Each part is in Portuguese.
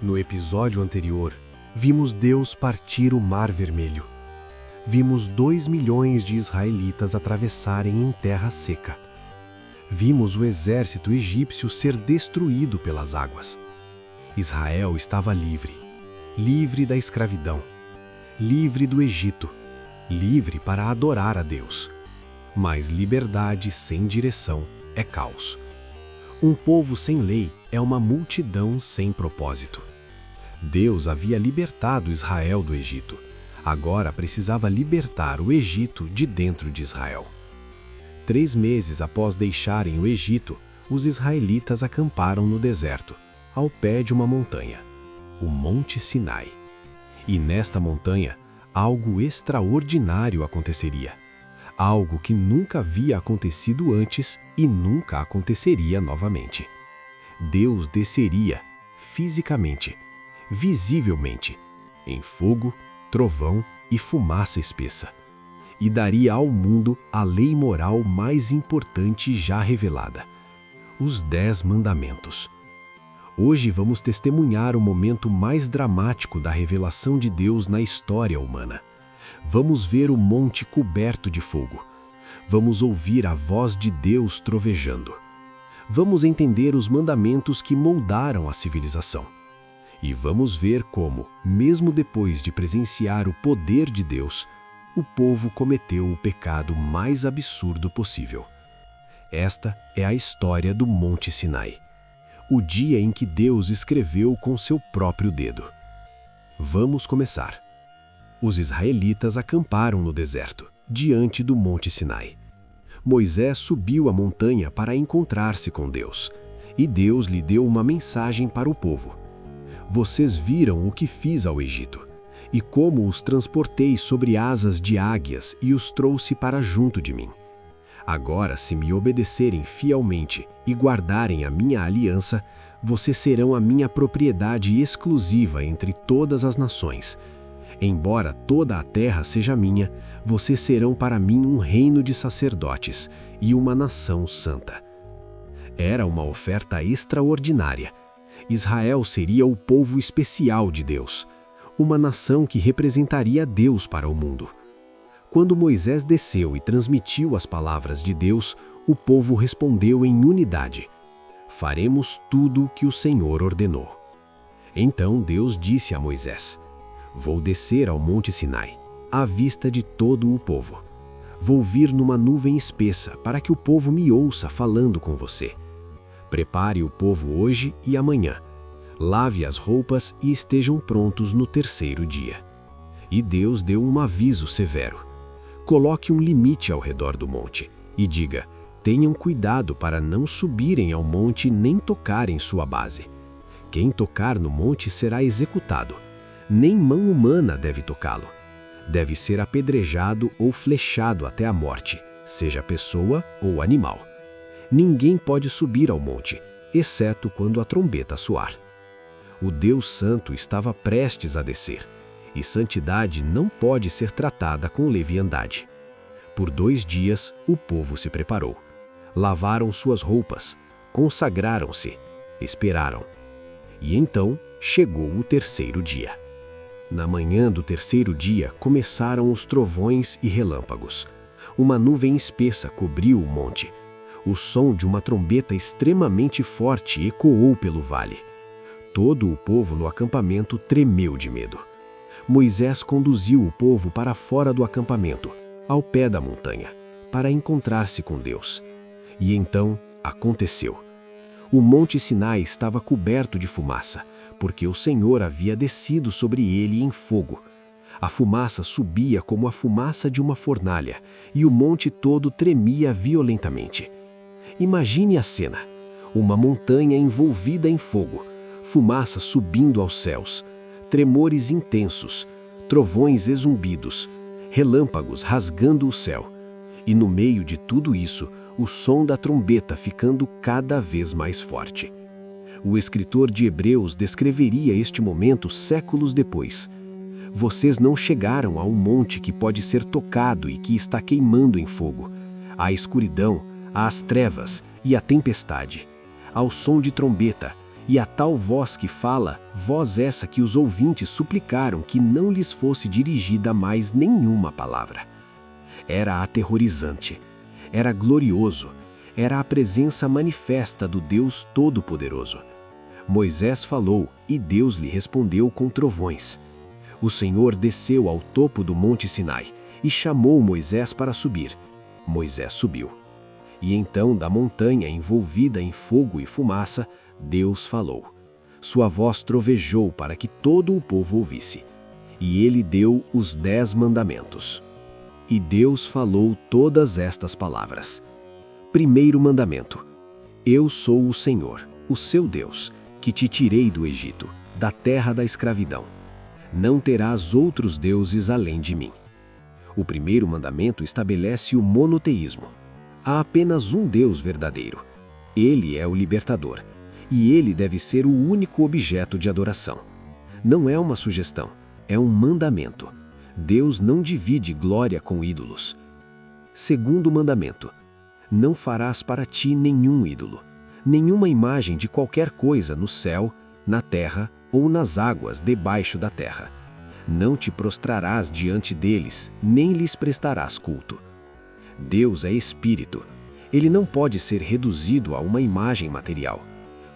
No episódio anterior, vimos Deus partir o Mar Vermelho. Vimos 2 milhões de israelitas atravessarem em terra seca. Vimos o exército egípcio ser destruído pelas águas. Israel estava livre, livre da escravidão, livre do Egito, livre para adorar a Deus. Mas liberdade sem direção é caos. Um povo sem lei é uma multidão sem propósito. Deus havia libertado Israel do Egito. Agora precisava libertar o Egito de dentro de Israel. 3 meses após deixarem o Egito, os israelitas acamparam no deserto, ao pé de uma montanha, o Monte Sinai. E nesta montanha, algo extraordinário aconteceria. Algo que nunca havia acontecido antes e nunca aconteceria novamente. Deus desceria, fisicamente, visivelmente, em fogo, trovão e fumaça espessa, e daria ao mundo a lei moral mais importante já revelada, os 10 Mandamentos. Hoje vamos testemunhar o momento mais dramático da revelação de Deus na história humana. Vamos ver o monte coberto de fogo. Vamos ouvir a voz de Deus trovejando. Vamos entender os mandamentos que moldaram a civilização. E vamos ver como, mesmo depois de presenciar o poder de Deus, o povo cometeu o pecado mais absurdo possível. Esta é a história do Monte Sinai, o dia em que Deus escreveu com seu próprio dedo. Vamos começar. Os israelitas acamparam no deserto, diante do Monte Sinai. Moisés subiu a montanha para encontrar-se com Deus, e Deus lhe deu uma mensagem para o povo. Vocês viram o que fiz ao Egito, e como os transportei sobre asas de águias e os trouxe para junto de mim. Agora, se me obedecerem fielmente e guardarem a minha aliança, vocês serão a minha propriedade exclusiva entre todas as nações. Embora toda a terra seja minha, vocês serão para mim um reino de sacerdotes e uma nação santa. Era uma oferta extraordinária. Israel seria o povo especial de Deus, uma nação que representaria Deus para o mundo. Quando Moisés desceu e transmitiu as palavras de Deus, o povo respondeu em unidade: faremos tudo o que o Senhor ordenou. Então Deus disse a Moisés: vou descer ao Monte Sinai, à vista de todo o povo. Vou vir numa nuvem espessa para que o povo me ouça falando com você. Prepare o povo hoje e amanhã. Lave as roupas e estejam prontos no 3º dia. E Deus deu um aviso severo. Coloque um limite ao redor do monte e diga: tenham cuidado para não subirem ao monte nem tocarem sua base. Quem tocar no monte será executado. Nem mão humana deve tocá-lo. Deve ser apedrejado ou flechado até a morte, seja pessoa ou animal. Ninguém pode subir ao monte, exceto quando a trombeta soar. O Deus Santo estava prestes a descer, e santidade não pode ser tratada com leviandade. Por 2 dias, o povo se preparou. Lavaram suas roupas, consagraram-se, esperaram. E então chegou o 3º dia. Na manhã do 3º dia começaram os trovões e relâmpagos. Uma nuvem espessa cobriu o monte. O som de uma trombeta extremamente forte ecoou pelo vale. Todo o povo no acampamento tremeu de medo. Moisés conduziu o povo para fora do acampamento, ao pé da montanha, para encontrar-se com Deus. E então aconteceu. O Monte Sinai estava coberto de fumaça, porque o Senhor havia descido sobre ele em fogo. A fumaça subia como a fumaça de uma fornalha, e o monte todo tremia violentamente. Imagine a cena: uma montanha envolvida em fogo, fumaça subindo aos céus, tremores intensos, trovões e zumbidos, relâmpagos rasgando o céu, e no meio de tudo isso, o som da trombeta ficando cada vez mais forte. O escritor de Hebreus descreveria este momento séculos depois. Vocês não chegaram a um monte que pode ser tocado e que está queimando em fogo, à escuridão, às trevas e à tempestade, ao som de trombeta E a tal voz que fala, voz essa que os ouvintes suplicaram que não lhes fosse dirigida mais nenhuma palavra. Era aterrorizante, era glorioso, era a presença manifesta do Deus Todo-Poderoso. Moisés falou e Deus lhe respondeu com trovões. O Senhor desceu ao topo do monte Sinai e chamou Moisés para subir. Moisés subiu. E então, da montanha envolvida em fogo e fumaça, Deus falou. Sua voz trovejou para que todo o povo ouvisse. E ele deu os 10 mandamentos. E Deus falou todas estas palavras. Primeiro mandamento. Eu sou o Senhor, o seu Deus, que te tirei do Egito, da terra da escravidão. Não terás outros deuses além de mim. O primeiro mandamento estabelece o monoteísmo. Há apenas um Deus verdadeiro. Ele é o libertador. E ele deve ser o único objeto de adoração. Não é uma sugestão, é um mandamento. Deus não divide glória com ídolos. Segundo mandamento. Não farás para ti nenhum ídolo, nenhuma imagem de qualquer coisa no céu, na terra ou nas águas debaixo da terra. Não te prostrarás diante deles, nem lhes prestarás culto. Deus é espírito. Ele não pode ser reduzido a uma imagem material.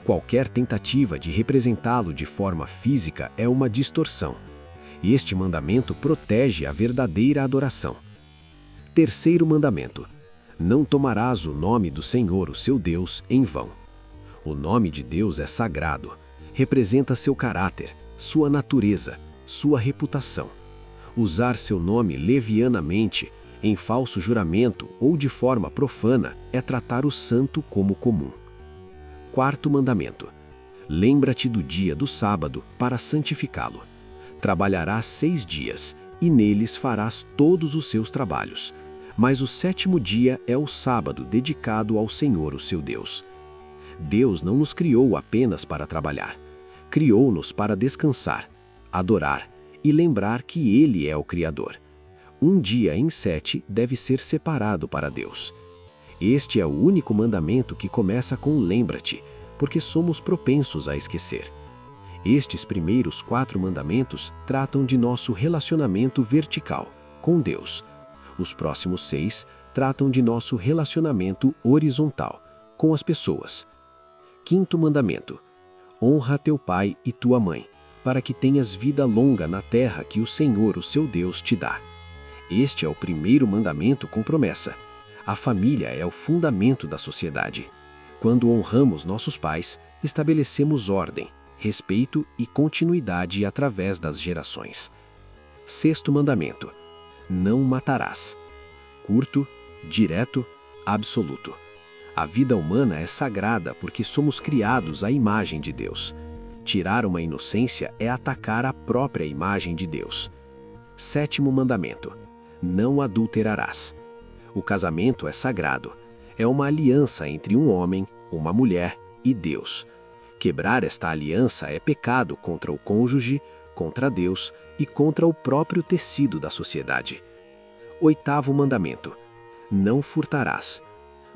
Qualquer tentativa de representá-lo de forma física é uma distorção. Este mandamento protege a verdadeira adoração. Terceiro mandamento. Não tomarás o nome do Senhor, o seu Deus, em vão. O nome de Deus é sagrado. Representa seu caráter, sua natureza, sua reputação. Usar seu nome levianamente, em falso juramento ou de forma profana, é tratar o santo como comum. Quarto mandamento. Lembra-te do dia do sábado para santificá-lo. Trabalharás 6 dias, e neles farás todos os seus trabalhos. Mas o 7º dia é o sábado dedicado ao Senhor, o seu Deus. Deus não nos criou apenas para trabalhar. Criou-nos para descansar, adorar e lembrar que Ele é o Criador. Um dia em 7 deve ser separado para Deus. Este é o único mandamento que começa com lembra-te, porque somos propensos a esquecer. Estes primeiros 4 mandamentos tratam de nosso relacionamento vertical, com Deus. Os próximos 6 tratam de nosso relacionamento horizontal, com as pessoas. Quinto mandamento. Honra teu pai e tua mãe, para que tenhas vida longa na terra que o Senhor, o seu Deus, te dá. Este é o primeiro mandamento com promessa. A família é o fundamento da sociedade. Quando honramos nossos pais, estabelecemos ordem, respeito e continuidade através das gerações. Sexto mandamento. Não matarás. Curto, direto, absoluto. A vida humana é sagrada porque somos criados à imagem de Deus. Tirar uma inocência é atacar a própria imagem de Deus. Sétimo mandamento. Não adulterarás. O casamento é sagrado. É uma aliança entre um homem, uma mulher e Deus. Quebrar esta aliança é pecado contra o cônjuge, contra Deus e contra o próprio tecido da sociedade. Oitavo mandamento. Não furtarás.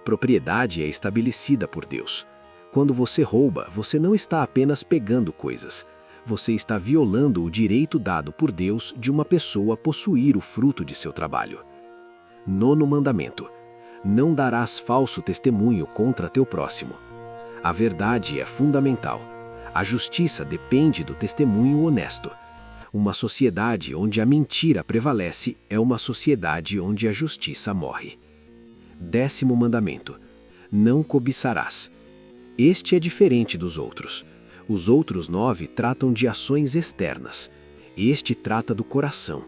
Propriedade é estabelecida por Deus. Quando você rouba, você não está apenas pegando coisas. Você está violando o direito dado por Deus de uma pessoa possuir o fruto de seu trabalho. Nono mandamento. Não darás falso testemunho contra teu próximo. A verdade é fundamental. A justiça depende do testemunho honesto. Uma sociedade onde a mentira prevalece é uma sociedade onde a justiça morre. 10º mandamento. Não cobiçarás. Este é diferente dos outros. Os outros 9 tratam de ações externas. Este trata do coração.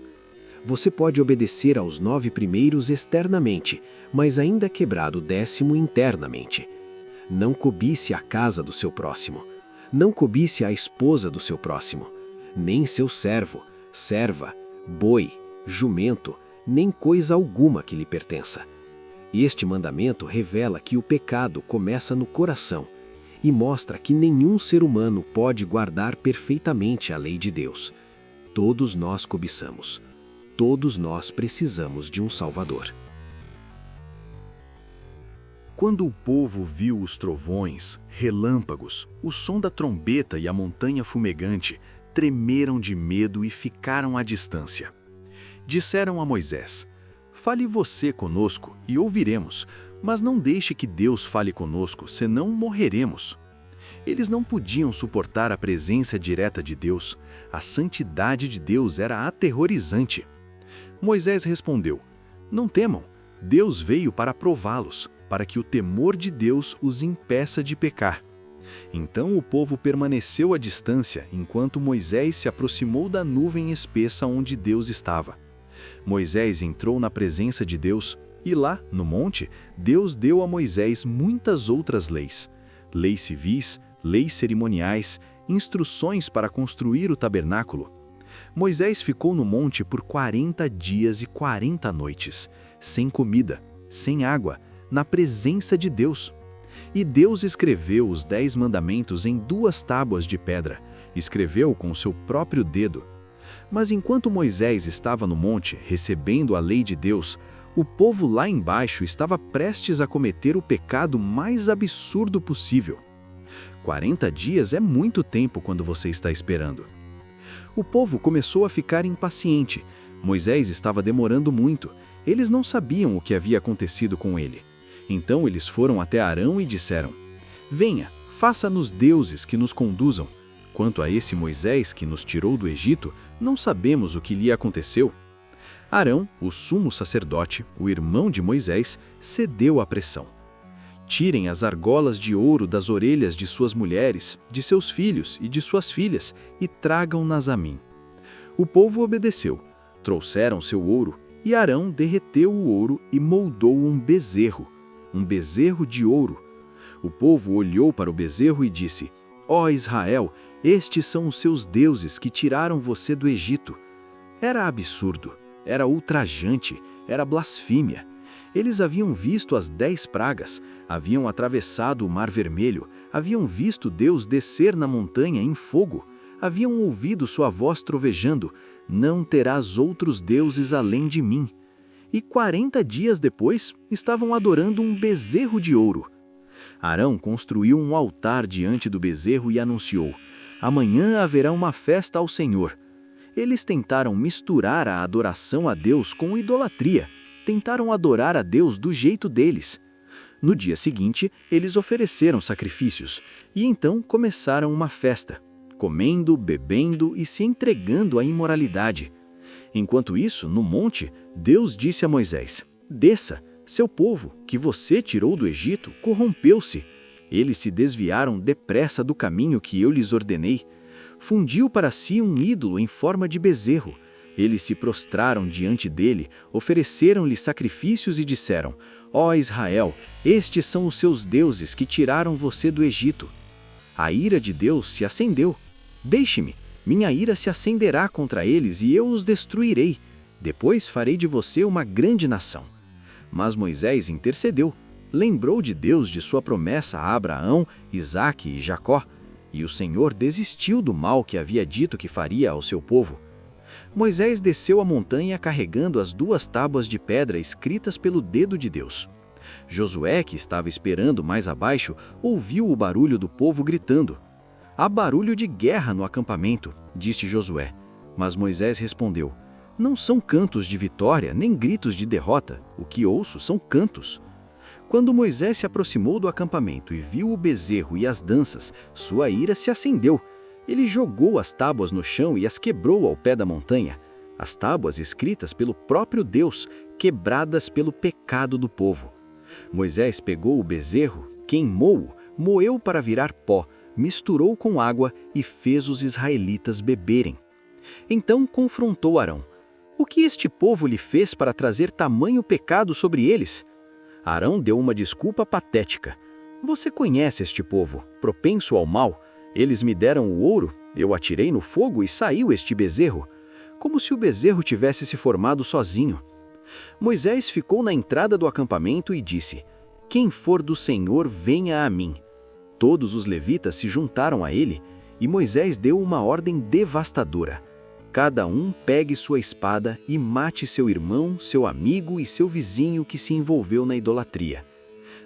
Você pode obedecer aos 9 primeiros externamente, mas ainda quebrar o 10º internamente. Não cobice a casa do seu próximo. Não cobice a esposa do seu próximo. Nem seu servo, serva, boi, jumento, nem coisa alguma que lhe pertença. Este mandamento revela que o pecado começa no coração e mostra que nenhum ser humano pode guardar perfeitamente a lei de Deus. Todos nós cobiçamos. Todos nós precisamos de um Salvador. Quando o povo viu os trovões, relâmpagos, o som da trombeta e a montanha fumegante, tremeram de medo e ficaram à distância. Disseram a Moisés: "Fale você conosco e ouviremos, mas não deixe que Deus fale conosco, senão morreremos." Eles não podiam suportar a presença direta de Deus. A santidade de Deus era aterrorizante. Moisés respondeu: "Não temam, Deus veio para prová-los, para que o temor de Deus os impeça de pecar." Então o povo permaneceu à distância enquanto Moisés se aproximou da nuvem espessa onde Deus estava. Moisés entrou na presença de Deus e lá, no monte, Deus deu a Moisés muitas outras leis. Leis civis, leis cerimoniais, instruções para construir o tabernáculo. Moisés ficou no monte por 40 dias e 40 noites, sem comida, sem água, na presença de Deus. E Deus escreveu os 10 mandamentos em 2 tábuas de pedra, escreveu com o seu próprio dedo. Mas enquanto Moisés estava no monte, recebendo a lei de Deus, o povo lá embaixo estava prestes a cometer o pecado mais absurdo possível. 40 dias é muito tempo quando você está esperando. O povo começou a ficar impaciente. Moisés estava demorando muito. Eles não sabiam o que havia acontecido com ele. Então eles foram até Arão e disseram: "Venha, faça-nos deuses que nos conduzam. Quanto a esse Moisés que nos tirou do Egito, não sabemos o que lhe aconteceu." Arão, o sumo sacerdote, o irmão de Moisés, cedeu à pressão. "Tirem as argolas de ouro das orelhas de suas mulheres, de seus filhos e de suas filhas, e tragam-nas a mim." O povo obedeceu. Trouxeram seu ouro, e Arão derreteu o ouro e moldou um bezerro de ouro. O povo olhou para o bezerro e disse: "Ó Israel, estes são os seus deuses que tiraram você do Egito." Era absurdo, era ultrajante, era blasfêmia. Eles haviam visto as 10 pragas, haviam atravessado o Mar Vermelho, haviam visto Deus descer na montanha em fogo, haviam ouvido sua voz trovejando: "Não terás outros deuses além de mim." E 40 dias depois, estavam adorando um bezerro de ouro. Arão construiu um altar diante do bezerro e anunciou: "Amanhã haverá uma festa ao Senhor." Eles tentaram misturar a adoração a Deus com idolatria. Tentaram adorar a Deus do jeito deles. No dia seguinte, eles ofereceram sacrifícios, e então começaram uma festa, comendo, bebendo e se entregando à imoralidade. Enquanto isso, no monte, Deus disse a Moisés: "Desça, seu povo, que você tirou do Egito, corrompeu-se. Eles se desviaram depressa do caminho que eu lhes ordenei. Fundiu para si um ídolo em forma de bezerro. Eles se prostraram diante dele, ofereceram-lhe sacrifícios e disseram: Ó Israel, estes são os seus deuses que tiraram você do Egito." A ira de Deus se acendeu. "Deixe-me, minha ira se acenderá contra eles e eu os destruirei. Depois farei de você uma grande nação." Mas Moisés intercedeu, lembrou de Deus de sua promessa a Abraão, Isaque e Jacó, e o Senhor desistiu do mal que havia dito que faria ao seu povo. Moisés desceu a montanha carregando as 2 tábuas de pedra escritas pelo dedo de Deus. Josué, que estava esperando mais abaixo, ouviu o barulho do povo gritando. "Há barulho de guerra no acampamento", disse Josué. Mas Moisés respondeu: "Não são cantos de vitória, nem gritos de derrota. O que ouço são cantos." Quando Moisés se aproximou do acampamento e viu o bezerro e as danças, sua ira se acendeu. Ele jogou as tábuas no chão e as quebrou ao pé da montanha. As tábuas escritas pelo próprio Deus, quebradas pelo pecado do povo. Moisés pegou o bezerro, queimou-o, moeu para virar pó, misturou com água e fez os israelitas beberem. Então confrontou Arão: "O que este povo lhe fez para trazer tamanho pecado sobre eles?" Arão deu uma desculpa patética. "Você conhece este povo, propenso ao mal. Eles me deram o ouro, eu atirei no fogo e saiu este bezerro. Como se o bezerro tivesse se formado sozinho." Moisés ficou na entrada do acampamento e disse: "Quem for do Senhor, venha a mim." Todos os levitas se juntaram a ele, e Moisés deu uma ordem devastadora: "Cada um pegue sua espada e mate seu irmão, seu amigo e seu vizinho que se envolveu na idolatria."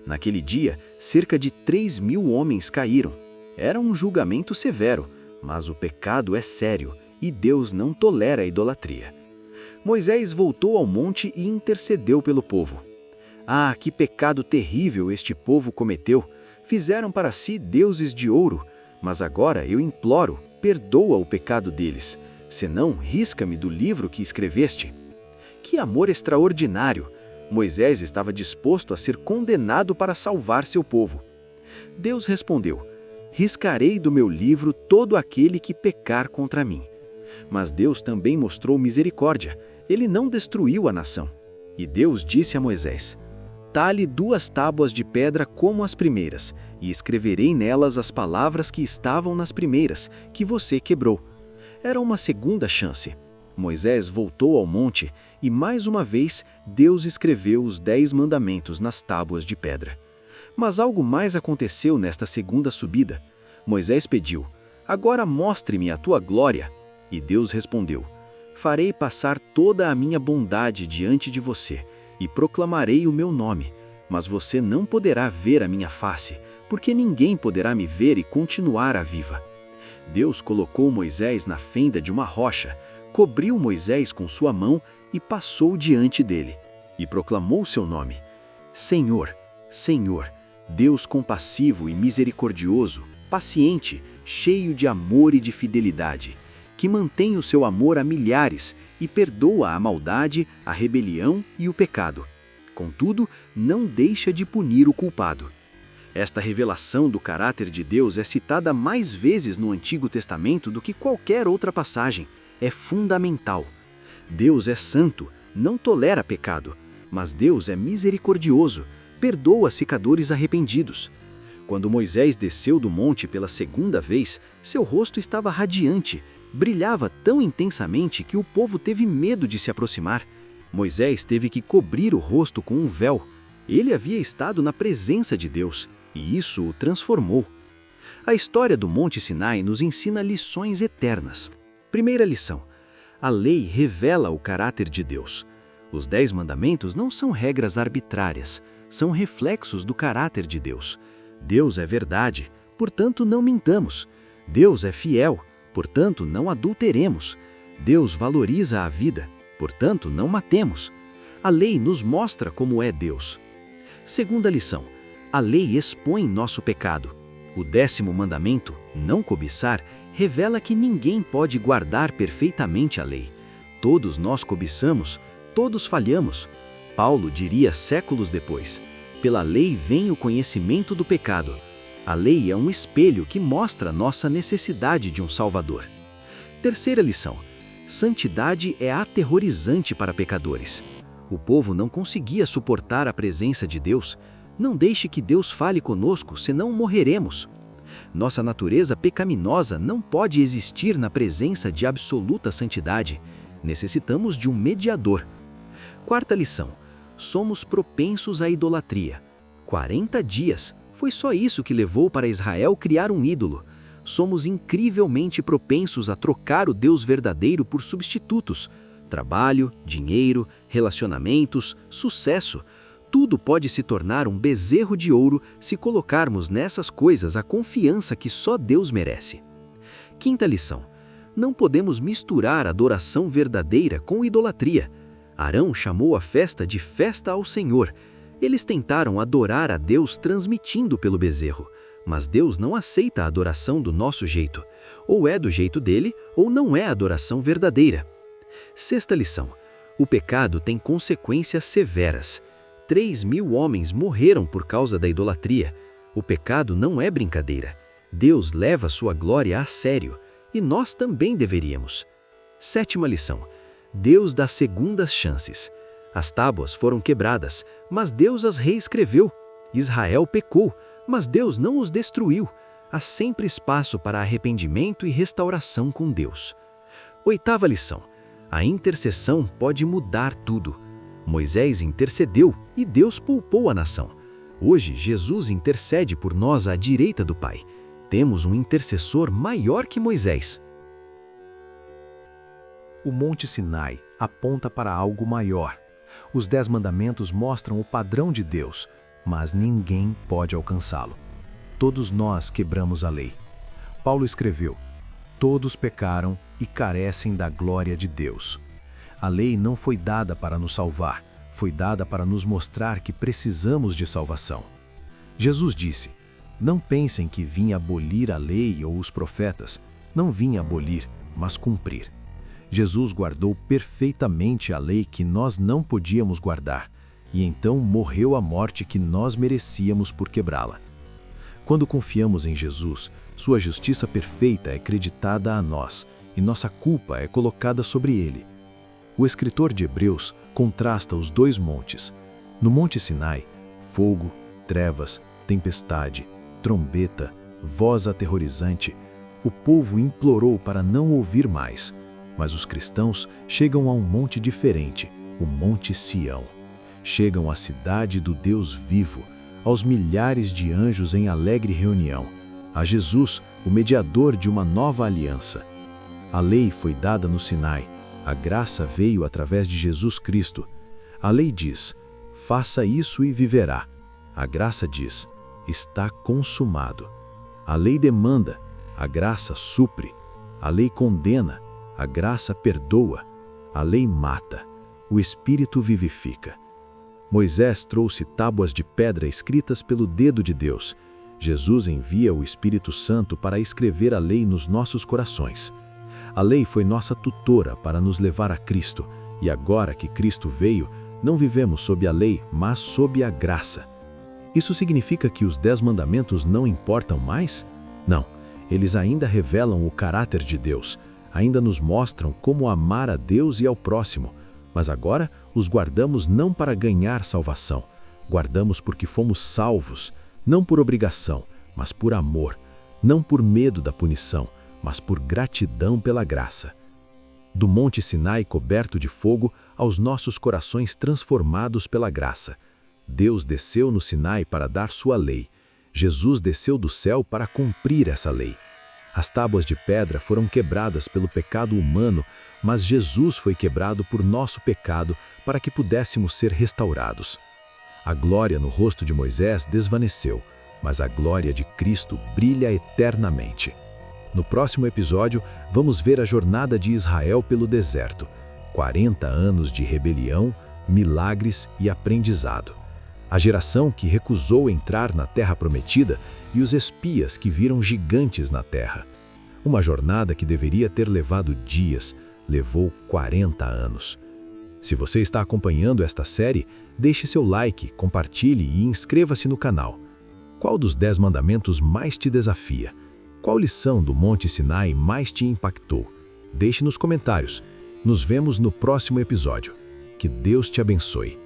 Naquele dia, cerca de 3.000 homens caíram. Era um julgamento severo, mas o pecado é sério e Deus não tolera a idolatria. Moisés voltou ao monte e intercedeu pelo povo. Ah, que pecado terrível este povo cometeu! Fizeram para si deuses de ouro, mas agora eu imploro, perdoa o pecado deles, senão risca-me do livro que escreveste. Que amor extraordinário! Moisés estava disposto a ser condenado para salvar seu povo. Deus respondeu: riscarei do meu livro todo aquele que pecar contra mim. Mas Deus também mostrou misericórdia, ele não destruiu a nação. E Deus disse a Moisés: talhe 2 tábuas de pedra como as primeiras, e escreverei nelas as palavras que estavam nas primeiras, que você quebrou. Era uma segunda chance. Moisés voltou ao monte e, mais uma vez, Deus escreveu os 10 mandamentos nas tábuas de pedra. Mas algo mais aconteceu nesta segunda subida. Moisés pediu: agora mostre-me a tua glória. E Deus respondeu: farei passar toda a minha bondade diante de você, e proclamarei o meu nome, mas você não poderá ver a minha face, porque ninguém poderá me ver e continuar a viva. Deus colocou Moisés na fenda de uma rocha, cobriu Moisés com sua mão e passou diante dele, e proclamou seu nome: Senhor, Senhor, Deus compassivo e misericordioso, paciente, cheio de amor e de fidelidade, que mantém o seu amor a milhares e perdoa a maldade, a rebelião e o pecado. Contudo, não deixa de punir o culpado. Esta revelação do caráter de Deus é citada mais vezes no Antigo Testamento do que qualquer outra passagem. É fundamental. Deus é santo, não tolera pecado, mas Deus é misericordioso, perdoa pecadores arrependidos. Quando Moisés desceu do monte pela segunda vez, seu rosto estava radiante, brilhava tão intensamente que o povo teve medo de se aproximar. Moisés teve que cobrir o rosto com um véu. Ele havia estado na presença de Deus, e isso o transformou. A história do Monte Sinai nos ensina lições eternas. Primeira lição: a lei revela o caráter de Deus. Os 10 mandamentos não são regras arbitrárias, são reflexos do caráter de Deus. Deus é verdade, portanto não mintamos. Deus é fiel, portanto não adulteremos. Deus valoriza a vida, portanto não matemos. A lei nos mostra como é Deus. Segunda lição: a lei expõe nosso pecado. O 10º mandamento, não cobiçar, revela que ninguém pode guardar perfeitamente a lei. Todos nós cobiçamos, todos falhamos. Paulo diria séculos depois: pela lei vem o conhecimento do pecado. A lei é um espelho que mostra nossa necessidade de um Salvador. Terceira lição: santidade é aterrorizante para pecadores. O povo não conseguia suportar a presença de Deus. Não deixe que Deus fale conosco, senão morreremos. Nossa natureza pecaminosa não pode existir na presença de absoluta santidade. Necessitamos de um mediador. Quarta lição: somos propensos à idolatria. 40 dias, foi só isso que levou para Israel criar um ídolo. Somos incrivelmente propensos a trocar o Deus verdadeiro por substitutos. Trabalho, dinheiro, relacionamentos, sucesso. Tudo pode se tornar um bezerro de ouro se colocarmos nessas coisas a confiança que só Deus merece. Quinta lição: não podemos misturar adoração verdadeira com idolatria. Arão chamou a festa de festa ao Senhor. Eles tentaram adorar a Deus transmitindo pelo bezerro, mas Deus não aceita a adoração do nosso jeito. Ou é do jeito dele, ou não é adoração verdadeira. Sexta lição: o pecado tem consequências severas. 3.000 homens morreram por causa da idolatria. O pecado não é brincadeira. Deus leva sua glória a sério, e nós também deveríamos. Sétima lição: Deus dá segundas chances. As tábuas foram quebradas, mas Deus as reescreveu. Israel pecou, mas Deus não os destruiu. Há sempre espaço para arrependimento e restauração com Deus. Oitava lição: a intercessão pode mudar tudo. Moisés intercedeu e Deus poupou a nação. Hoje, Jesus intercede por nós à direita do Pai. Temos um intercessor maior que Moisés. O Monte Sinai aponta para algo maior. Os 10 mandamentos mostram o padrão de Deus. mas ninguém pode alcançá-lo. Todos nós quebramos a lei. Paulo escreveu: todos pecaram e carecem da glória de Deus. A lei não foi dada para nos salvar, foi dada para nos mostrar que precisamos de salvação. Jesus disse: não pensem que vim abolir a lei ou os profetas. Não vim abolir, mas cumprir. Jesus guardou perfeitamente a lei que nós não podíamos guardar, e então morreu a morte que nós merecíamos por quebrá-la. Quando confiamos em Jesus, sua justiça perfeita é creditada a nós, e nossa culpa é colocada sobre ele. O escritor de Hebreus contrasta os dois montes. No Monte Sinai, fogo, trevas, tempestade, trombeta, voz aterrorizante, o povo implorou para não ouvir mais. Mas os cristãos chegam a um monte diferente, o Monte Sião. Chegam à cidade do Deus vivo, aos milhares de anjos em alegre reunião, a Jesus, o mediador de uma nova aliança. A lei foi dada no Sinai, a graça veio através de Jesus Cristo. A lei diz: faça isso e viverá. A graça diz: está consumado. A lei demanda, a graça supre. A lei condena, a graça perdoa. A lei mata, o Espírito vivifica. Moisés trouxe tábuas de pedra escritas pelo dedo de Deus. Jesus envia o Espírito Santo para escrever a lei nos nossos corações. A lei foi nossa tutora para nos levar a Cristo, e agora que Cristo veio, não vivemos sob a lei, mas sob a graça. Isso significa que os 10 mandamentos não importam mais? Não, eles ainda revelam o caráter de Deus, ainda nos mostram como amar a Deus e ao próximo, mas agora os guardamos não para ganhar salvação, guardamos porque fomos salvos, não por obrigação, mas por amor, não por medo da punição, mas por gratidão pela graça. Do Monte Sinai coberto de fogo aos nossos corações transformados pela graça. Deus desceu no Sinai para dar sua lei. Jesus desceu do céu para cumprir essa lei. As tábuas de pedra foram quebradas pelo pecado humano, mas Jesus foi quebrado por nosso pecado para que pudéssemos ser restaurados. A glória no rosto de Moisés desvaneceu, mas a glória de Cristo brilha eternamente. No próximo episódio, vamos ver a jornada de Israel pelo deserto. 40 anos de rebelião, milagres e aprendizado. A geração que recusou entrar na Terra Prometida e os espias que viram gigantes na terra. Uma jornada que deveria ter levado dias, levou 40 anos. Se você está acompanhando esta série, deixe seu like, compartilhe e inscreva-se no canal. Qual dos 10 mandamentos mais te desafia? Qual lição do Monte Sinai mais te impactou? Deixe nos comentários. Nos vemos no próximo episódio. Que Deus te abençoe.